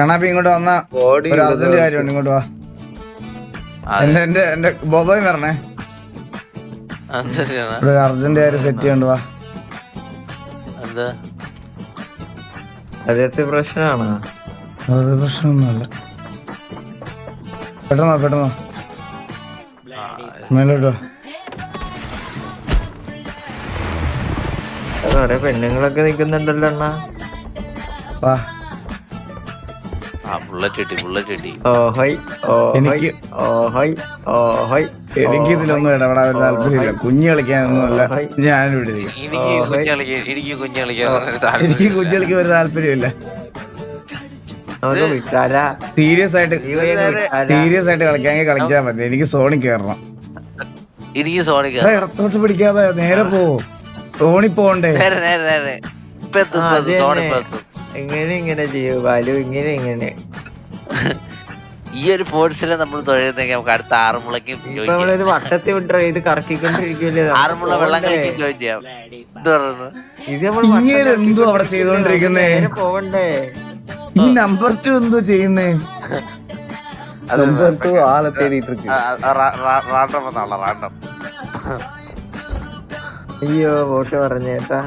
കണ്ണാപ്പി ഇങ്ങോട്ട് വന്ന ഒരു അർജന്റ് കാര്യമുണ്ട്, ഇങ്ങോട്ട് വാ. എന്റെ ബോബോയും വരണേ, ഒരു അർജന്റ് കാര്യം സെറ്റ് ചെയ്യണ്ട്, വാ. അതത്തെ പ്രശ്നമാണോ? അത് പ്രശ്നമൊന്നുമല്ല, പെട്ടെന്നോ മേലോട്ടോ. കൊറേ പെണ്ണുങ്ങളൊക്കെ നിക്കുന്നുണ്ടല്ലോ അണ്ണാ. വാ. എനിക്ക് ഇതിലൊന്നും ഇടപെടാൻ ഒരു താല്പര്യമില്ല, കുഞ്ഞു കളിക്കാനൊന്നുമല്ല ഞാനിവിടെ. എനിക്ക് കുഞ്ഞു കളിക്കാൻ ഒരു താല്പര്യമില്ല. സീരിയസ് ആയിട്ട് കളിക്കാമെങ്കിൽ കളിക്കാൻ പറ്റും. എനിക്ക് സോണി കേറണം. ഇടത്തോട്ട് പിടിക്കാതെ നേരെ പോവോ, സോണി പോണ്ടേ? ഇങ്ങനെ ചെയ്യൂ ബാലു, ഇങ്ങനെ ഈ ഒരു ഫോഴ്സിലെ നമ്മൾ തൊഴുന്നെങ്കിൽ നമുക്ക് അടുത്ത ആറുമുളയ്ക്കും വട്ടത്തിൽ വിട്ടോ, ഇത് കറക്കിക്കൊണ്ടിരിക്കുമല്ലേ. ആറുമുള വെള്ളം കളിക്കും ജോയിൻ ചെയ്യാം. ഇത് എന്തോ അവിടെ ചെയ്തോണ്ടിരിക്കുന്നേ, പോവണ്ടേ? ഈ നമ്പർ 2 എന്തോ ചെയ്യുന്നേ? റാണ്ടം അയ്യോ വോട്ട് പറഞ്ഞേട്ടാ.